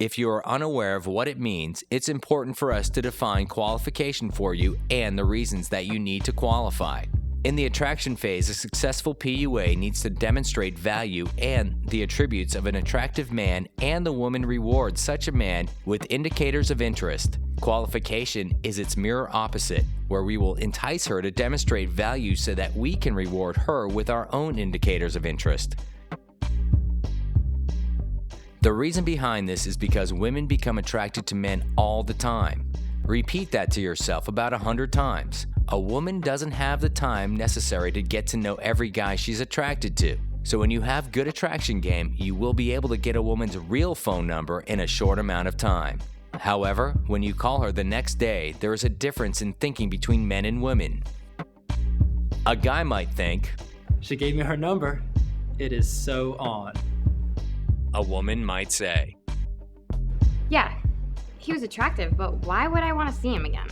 If you are unaware of what it means, it's important for us to define qualification for you and the reasons that you need to qualify. In the attraction phase, a successful PUA needs to demonstrate value and the attributes of an attractive man, and the woman rewards such a man with indicators of interest. Qualification is its mirror opposite, where we will entice her to demonstrate value so that we can reward her with our own indicators of interest. The reason behind this is because women become attracted to men all the time. Repeat that to yourself about 100 times. A woman doesn't have the time necessary to get to know every guy she's attracted to. So when you have good attraction game, you will be able to get a woman's real phone number in a short amount of time. However, when you call her the next day, there is a difference in thinking between men and women. A guy might think, "She gave me her number. It is so on." A woman might say, "Yeah, he was attractive, but why would I want to see him again?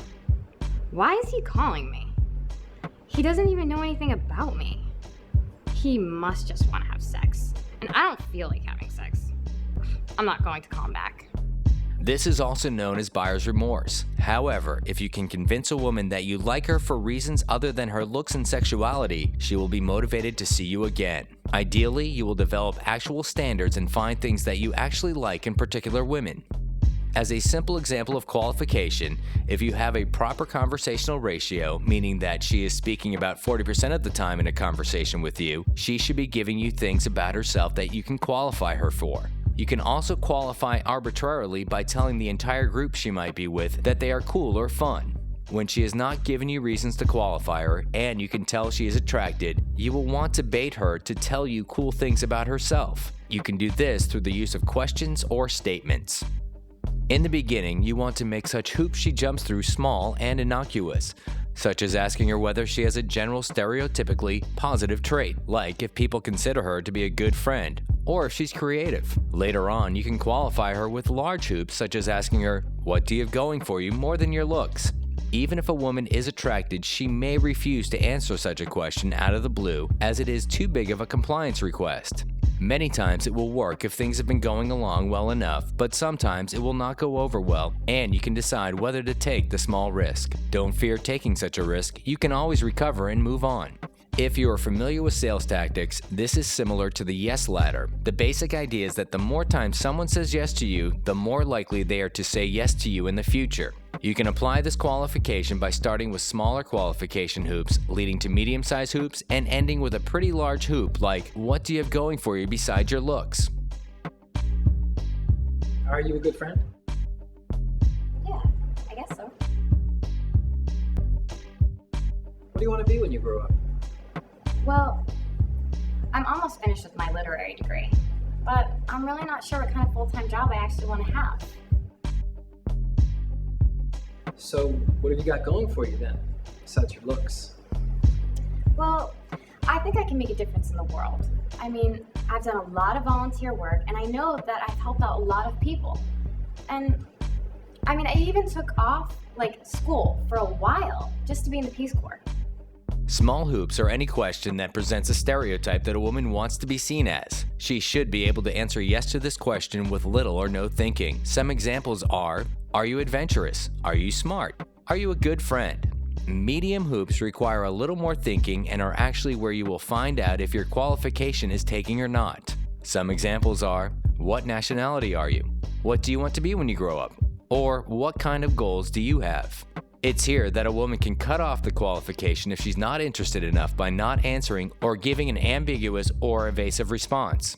Why is he calling me? He doesn't even know anything about me. He must just want to have sex, and I don't feel like having sex. I'm not going to call him back." This is also known as buyer's remorse. However, if you can convince a woman that you like her for reasons other than her looks and sexuality, she will be motivated to see you again. Ideally, you will develop actual standards and find things that you actually like in particular women. As a simple example of qualification, if you have a proper conversational ratio, meaning that she is speaking about 40% of the time in a conversation with you, she should be giving you things about herself that you can qualify her for. You can also qualify arbitrarily by telling the entire group she might be with that they are cool or fun. When she is not giving you reasons to qualify her, and you can tell she is attracted, you will want to bait her to tell you cool things about herself. You can do this through the use of questions or statements. In the beginning, you want to make such hoops she jumps through small and innocuous, such as asking her whether she has a general stereotypically positive trait, like if people consider her to be a good friend, or if she's creative. Later on, you can qualify her with large hoops, such as asking her, "What do you have going for you more than your looks?" Even if a woman is attracted, she may refuse to answer such a question out of the blue, as it is too big of a compliance request. Many times it will work if things have been going along well enough, but sometimes it will not go over well, and you can decide whether to take the small risk. Don't fear taking such a risk. You can always recover and move on. If you are familiar with sales tactics, this is similar to the yes ladder. The basic idea is that the more times someone says yes to you, the more likely they are to say yes to you in the future. You can apply this qualification by starting with smaller qualification hoops, leading to medium-sized hoops, and ending with a pretty large hoop like, "What do you have going for you besides your looks?" Are you a good friend? Yeah, I guess so. What do you want to be when you grow up? Well, I'm almost finished with my literary degree, but I'm really not sure what kind of full-time job I actually want to have. So, what have you got going for you then, besides your looks? Well, I think I can make a difference in the world. I mean, I've done a lot of volunteer work, and I know that I've helped out a lot of people. And, I mean, I even took off, school for a while, just to be in the Peace Corps. Small hoops are any question that presents a stereotype that a woman wants to be seen as. She should be able to answer yes to this question with little or no thinking. Some examples are you adventurous? Are you smart? Are you a good friend? Medium hoops require a little more thinking and are actually where you will find out if your qualification is taking or not. Some examples are, what nationality are you? What do you want to be when you grow up? Or what kind of goals do you have? It's here that a woman can cut off the qualification if she's not interested enough by not answering or giving an ambiguous or evasive response.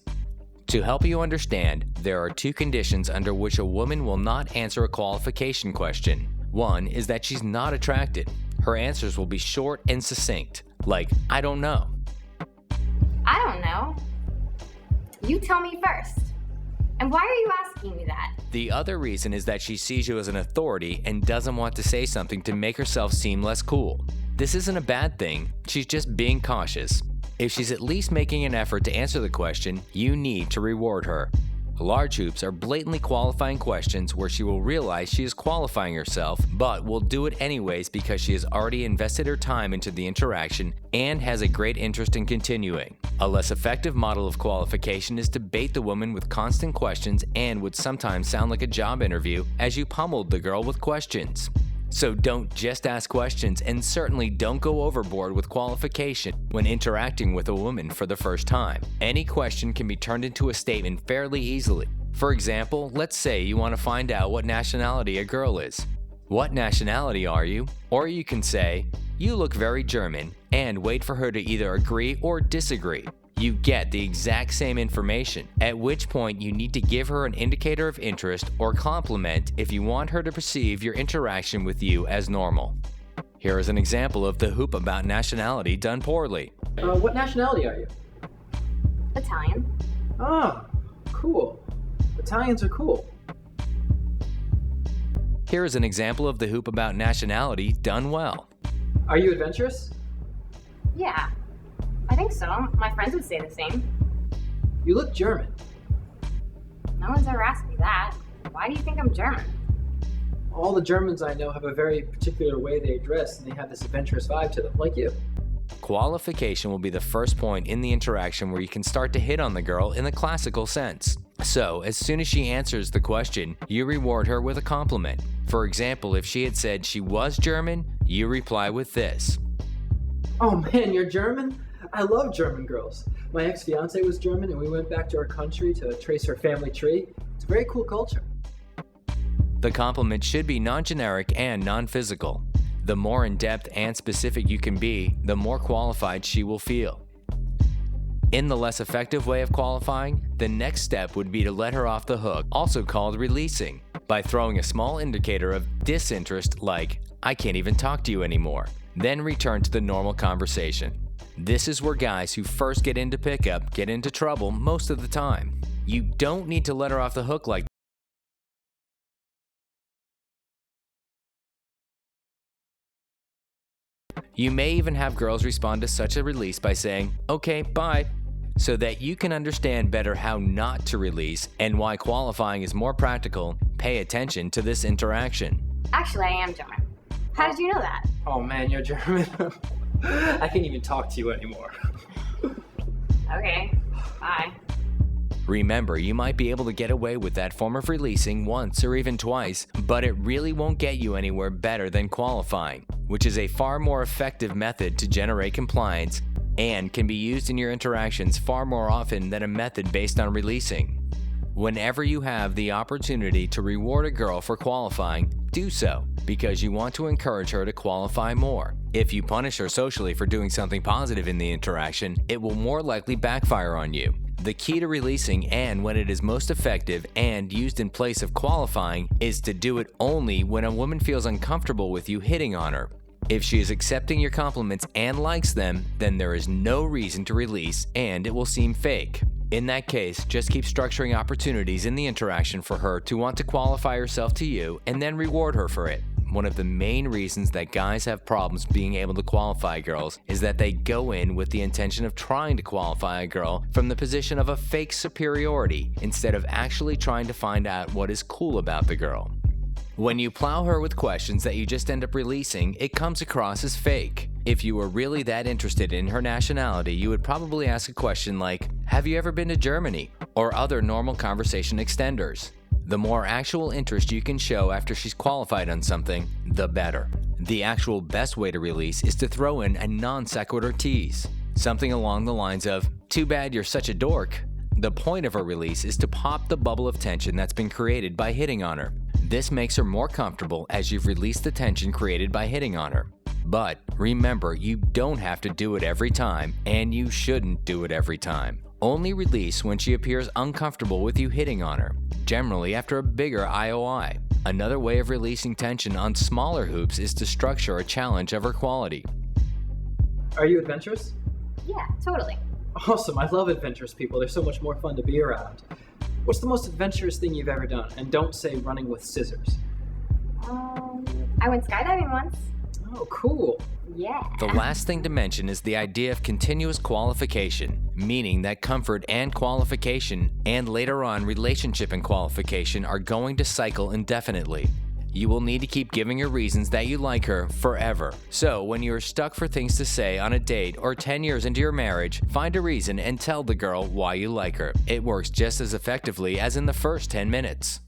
To help you understand, there are two conditions under which a woman will not answer a qualification question. One is that she's not attracted. Her answers will be short and succinct, like, "I don't know." I don't know. You tell me first. And why are you asking me that? The other reason is that she sees you as an authority and doesn't want to say something to make herself seem less cool. This isn't a bad thing, she's just being cautious. If she's at least making an effort to answer the question, you need to reward her. Large hoops are blatantly qualifying questions where she will realize she is qualifying herself, but will do it anyways because she has already invested her time into the interaction and has a great interest in continuing. A less effective model of qualification is to bait the woman with constant questions and would sometimes sound like a job interview as you pummeled the girl with questions. So don't just ask questions, and certainly don't go overboard with qualification when interacting with a woman for the first time. Any question can be turned into a statement fairly easily. For example, let's say you want to find out what nationality a girl is. What nationality are you? Or you can say, you look very German, and wait for her to either agree or disagree. You get the exact same information, at which point you need to give her an indicator of interest or compliment if you want her to perceive your interaction with you as normal. Here is an example of the hoop about nationality done poorly. What nationality are you? Italian. Ah, cool. Italians are cool. Here is an example of the hoop about nationality done well. Are you adventurous? Yeah, I think so. My friends would say the same. You look German. No one's ever asked me that. Why do you think I'm German? All the Germans I know have a very particular way they dress, and they have this adventurous vibe to them, like you. Qualification will be the first point in the interaction where you can start to hit on the girl in the classical sense. So, as soon as she answers the question, you reward her with a compliment. For example, if she had said she was German, you reply with this. Oh man, you're German? I love German girls. My ex-fiance was German, and we went back to our country to trace her family tree. It's a very cool culture. The compliment should be non-generic and non-physical. The more in-depth and specific you can be, the more qualified she will feel. In the less effective way of qualifying, the next step would be to let her off the hook, also called releasing, by throwing a small indicator of disinterest like, I can't even talk to you anymore, then return to the normal conversation. This is where guys who first get into pickup get into trouble most of the time. You don't need to let her off the hook like You may even have girls respond to such a release by saying, okay, bye, so that you can understand better how not to release and why qualifying is more practical. Pay attention to this interaction. Actually, I am German. How did you know that? Oh man, you're German. I can't even talk to you anymore. Okay, bye. Remember, you might be able to get away with that form of releasing once or even twice, but it really won't get you anywhere better than qualifying, which is a far more effective method to generate compliance and can be used in your interactions far more often than a method based on releasing. Whenever you have the opportunity to reward a girl for qualifying, do so, because you want to encourage her to qualify more. If you punish her socially for doing something positive in the interaction, it will more likely backfire on you. The key to releasing, and when it is most effective and used in place of qualifying, is to do it only when a woman feels uncomfortable with you hitting on her. If she is accepting your compliments and likes them, then there is no reason to release and it will seem fake. In that case, just keep structuring opportunities in the interaction for her to want to qualify herself to you and then reward her for it. One of the main reasons that guys have problems being able to qualify girls is that they go in with the intention of trying to qualify a girl from the position of a fake superiority instead of actually trying to find out what is cool about the girl. When you plow her with questions that you just end up releasing, it comes across as fake. If you were really that interested in her nationality, you would probably ask a question like, have you ever been to Germany? Or other normal conversation extenders. The more actual interest you can show after she's qualified on something, the better. The actual best way to release is to throw in a non sequitur tease. Something along the lines of, too bad you're such a dork. The point of a release is to pop the bubble of tension that's been created by hitting on her. This makes her more comfortable as you've released the tension created by hitting on her. But remember, you don't have to do it every time, and you shouldn't do it every time. Only release when she appears uncomfortable with you hitting on her, generally after a bigger IOI. Another way of releasing tension on smaller hoops is to structure a challenge of her quality. Are you adventurous? Yeah, totally. Awesome, I love adventurous people. They're so much more fun to be around. What's the most adventurous thing you've ever done? And don't say running with scissors. I went skydiving once. Oh, cool. Yeah. The last thing to mention is the idea of continuous qualification, meaning that comfort and qualification, and later on relationship and qualification, are going to cycle indefinitely. You will need to keep giving her reasons that you like her forever. So, when you are stuck for things to say on a date or 10 years into your marriage, find a reason and tell the girl why you like her. It works just as effectively as in the first 10 minutes.